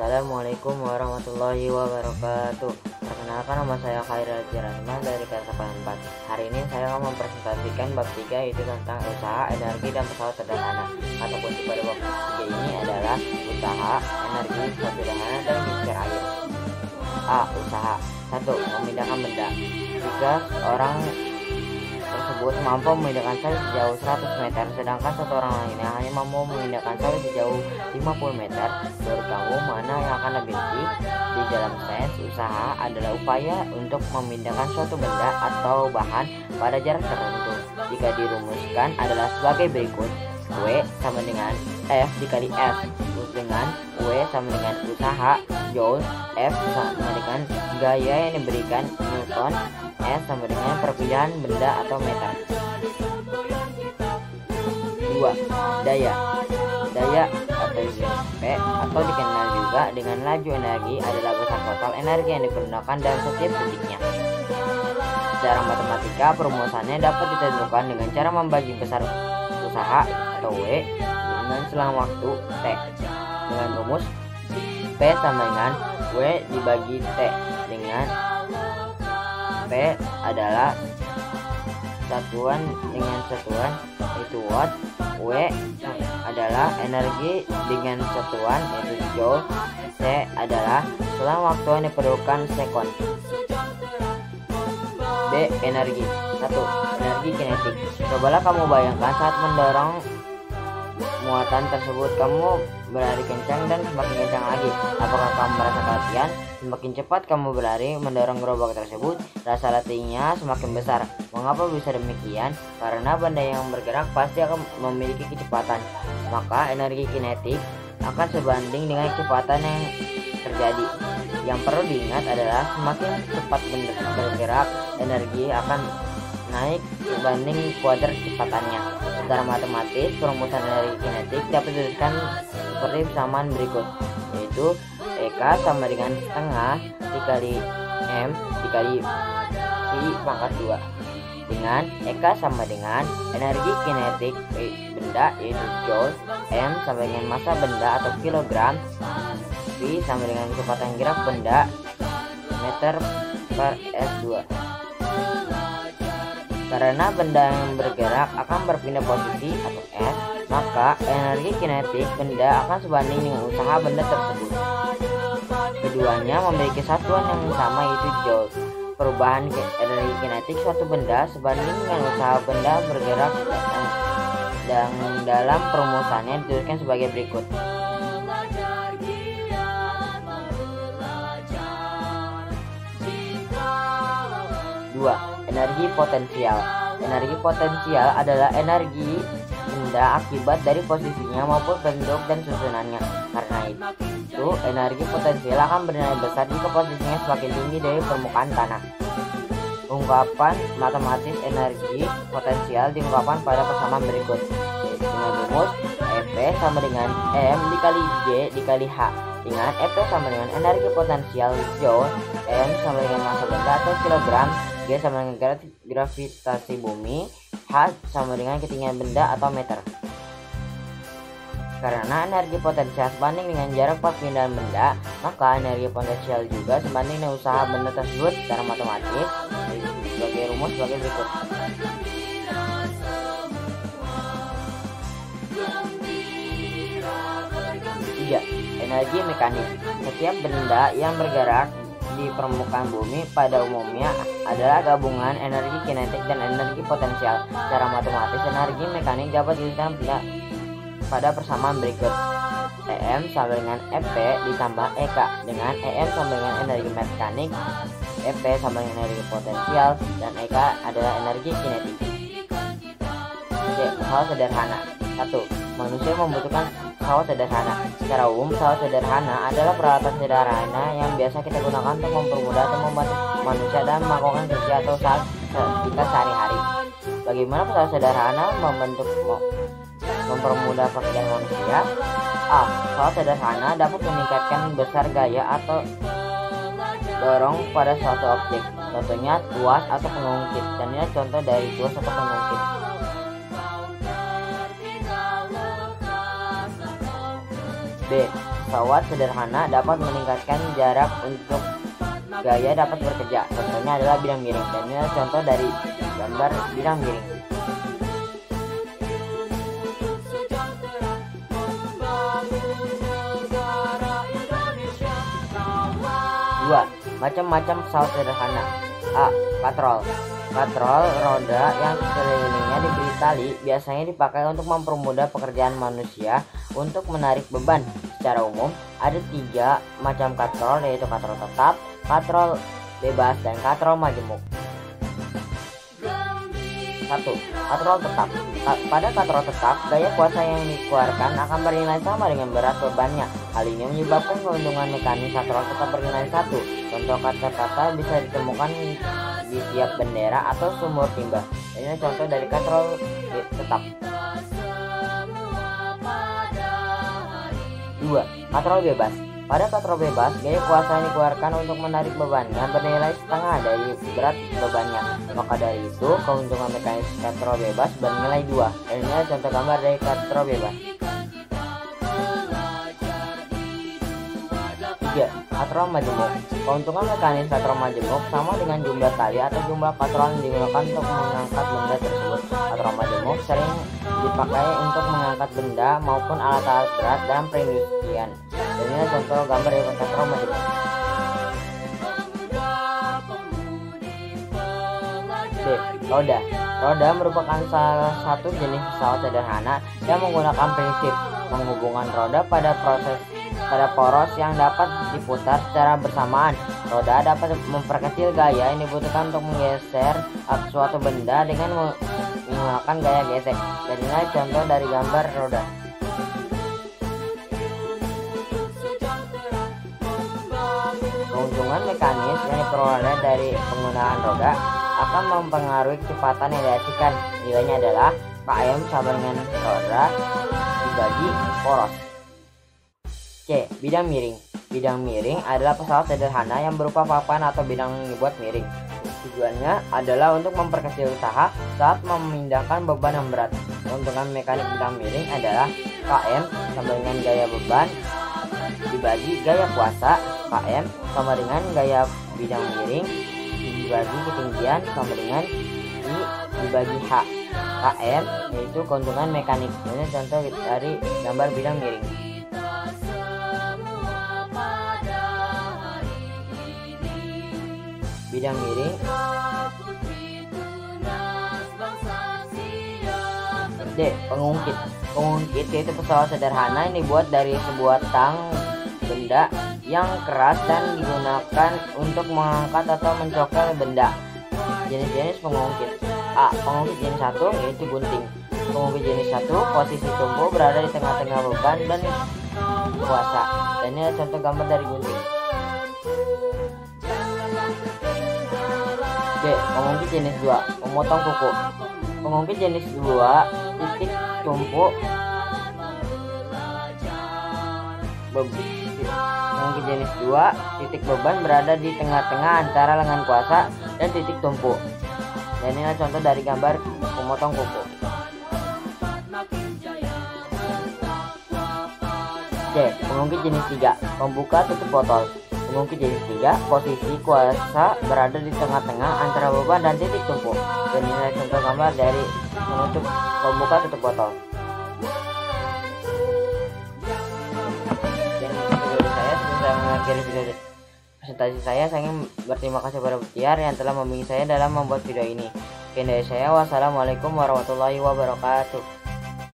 Assalamualaikum warahmatullahi wabarakatuh. Perkenalkan, nama saya Khairul Jirahman dari kelas 4. Hari ini saya akan mempresentasikan bab 3, yaitu tentang usaha, energi, dan pesawat sederhana. Kata kunci pada bab 3 ini adalah usaha, energi, pesawat sederhana, dan mixer air. A. Usaha. 1. Memindahkan benda. Jika orang tersebut mampu memindahkan salju sejauh 100 meter, sedangkan satu orang lainnya hanya mampu memindahkan salju sejauh 50 meter, menurut kamu mana yang akan lebih tinggi? Di dalam sains, usaha adalah upaya untuk memindahkan suatu benda atau bahan pada jarak tertentu. Jika dirumuskan adalah sebagai berikut: W sama dengan F dikali S, dengan W sama dengan usaha Joule, F sama dengan gaya yang diberikan Newton, S sama dengan perpindahan benda atau meter. 2. Daya. Daya atau P atau dikenal juga dengan laju energi adalah besar total energi yang digunakan dalam setiap detiknya. Secara matematika, perumusannya dapat ditentukan dengan cara membagi besar usaha atau W dengan selang waktu T dengan rumus P sama dengan W dibagi T, dengan P adalah satuan dengan satuan yaitu watt, W adalah energi dengan satuan yaitu joule, C adalah selang waktu yang diperlukan sekon. B. Energi. 1. Energi kinetik. Cobalah kamu bayangkan saat mendorong muatan tersebut, kamu berlari kencang dan semakin kencang lagi. Apakah kamu merasa kelatihan? Semakin cepat kamu berlari mendorong gerobak tersebut, rasa letihnya semakin besar. Mengapa bisa demikian? Karena benda yang bergerak pasti akan memiliki kecepatan. Maka energi kinetik akan sebanding dengan kecepatan yang terjadi. Yang perlu diingat adalah semakin cepat benda bergerak, energi akan naik sebanding kuadrat kecepatannya. Secara matematis, perumusan energi kinetik dapat dituliskan seperti persamaan berikut, yaitu EK sama dengan setengah dikali M dikali I pangkat 2, dengan EK sama dengan energi kinetik benda yaitu Joule, M sama dengan massa benda atau kilogram, V sama dengan kecepatan gerak benda meter per S2. Karena benda yang bergerak akan berpindah posisi atau S, maka energi kinetik benda akan sebanding dengan usaha benda tersebut. Keduanya memiliki satuan yang sama yaitu joule. Perubahan energi kinetik suatu benda sebanding dengan usaha benda bergerak, dan dalam perumusannya dituliskan sebagai berikut. 2. Energi potensial. Energi potensial adalah energi benda akibat dari posisinya maupun bentuk dan susunannya. Karena itu, energi potensial akan bernilai besar jika posisinya semakin tinggi dari permukaan tanah. Ungkapan matematis energi potensial diungkapkan pada persamaan berikut, dengan rumus F sama dengan M dikali G dikali H, dengan F sama dengan energi potensial Joule, M sama dengan massa benda atau kilogram, G sama dengan gravitasi bumi, H sama dengan ketinggian benda atau meter. Karena energi potensial sebanding dengan jarak perpindahan benda, maka energi potensial juga sebanding dengan usaha benda tersebut secara matematis. Sebagai rumus sebagai berikut. 3. Energi mekanis. Setiap benda yang bergerak di permukaan bumi pada umumnya adalah gabungan energi kinetik dan energi potensial. Secara matematis, energi mekanik dapat dituliskan pada persamaan berikut: EM sama dengan EP ditambah EK, dengan EM sama dengan energi mekanik, EP sama dengan energi potensial, dan EK adalah energi kinetik. C. Pesawat sederhana. 1. Manusia membutuhkan pesawat sederhana. Secara umum, pesawat sederhana adalah peralatan sederhana yang biasa kita gunakan untuk mempermudah atau membantu manusia dalam melakukan kerja atau usaha kita sehari-hari. Bagaimana pesawat sederhana mempermudah pekerjaan manusia? A. Pesawat sederhana dapat meningkatkan besar gaya atau dorong pada suatu objek, contohnya tuas atau pengungkit, dan ini contoh dari tuas atau pengungkit. B. pesawat sederhana dapat meningkatkan jarak untuk gaya dapat bekerja. Contohnya adalah bidang miring, dan ini adalah contoh dari gambar bidang miring. 2. Macam-macam pesawat sederhana. A. Katrol. Katrol roda yang sekelilingnya diberi tali biasanya dipakai untuk mempermudah pekerjaan manusia untuk menarik beban. Secara umum ada 3 macam katrol, yaitu katrol tetap, katrol bebas, dan katrol majemuk. 1. Katrol tetap. Pada katrol tetap, gaya kuasa yang dikeluarkan akan bernilai sama dengan berat bebannya. Hal ini menyebabkan keuntungan mekanis katrol tetap bernilai 1. Contoh kata-kata bisa ditemukan di tiap bendera atau sumur timba. Ini contoh dari katrol tetap. 2. Katrol bebas. Pada katrol bebas, gaya kuasa yang dikeluarkan untuk menarik bebannya bernilai setengah dari berat bebannya. Maka dari itu, keuntungan mekanis katrol bebas bernilai 2. Dan ini adalah contoh gambar dari katrol bebas. 3. Katrol majemuk. Keuntungan mekanis katrol majemuk sama dengan jumlah tali atau jumlah katrol yang digunakan untuk mengangkat benda tersebut. Katrol majemuk sering dipakai untuk mengangkat benda maupun alat-alat berat dalam perindustrian. Dan ini contoh gambar dari katrol majemuk. C. Roda. Roda merupakan salah satu jenis pesawat sederhana yang menggunakan prinsip menghubungkan roda pada poros yang dapat diputar secara bersamaan. Roda dapat memperkecil gaya yang dibutuhkan untuk menggeser suatu benda dengan menggunakan gaya gesek. Dan ini contoh dari gambar roda. Keuntungan mekanis yang diperoleh dari penggunaan roda akan mempengaruhi kecepatan yang dihasilkan. Nilainya adalah km sama dengan roda dibagi poros. C. Bidang miring. Bidang miring adalah pesawat sederhana yang berupa papan atau bidang yang dibuat miring. Tujuannya adalah untuk memperkecil usaha saat memindahkan beban yang berat. Keuntungan mekanik bidang miring adalah km sama dengan gaya beban dibagi gaya kuasa, km sama dengan gaya bidang miring dibagi ketinggian sama dengan I dibagi H. km yaitu keuntungan mekanik. Ini contoh dari gambar bidang miring. Bidang miring. D. Pengungkit. Pengungkit yaitu pesawat sederhana yang dibuat dari sebuah tang benda yang keras dan digunakan untuk mengangkat atau mencokol benda. Jenis-jenis pengungkit. A. Pengungkit jenis 1 yaitu gunting. Pengungkit jenis 1 posisi tumpu berada di tengah-tengah beban dan kuasa. Dan ini adalah contoh gambar dari gunting. B. Pengungkit jenis 2 memotong kuku. Pengungkit jenis 2 titik tumpu pengungkit jenis 2 titik beban berada di tengah-tengah antara lengan kuasa dan titik tumpu. Dan ini adalah contoh dari gambar memotong kuku. C. Pengungkit jenis 3 membuka tutup botol. Pengungkit jenis 3 posisi kuasa berada di tengah-tengah antara beban dan titik tumpu. Dan ini adalah contoh gambar dari membuka tutup botol. Saya mengakhiri video presentasi saya ingin berterima kasih kepada Butiar yang telah membimbing saya dalam membuat video ini. Sekian dari saya, wassalamualaikum warahmatullahi wabarakatuh.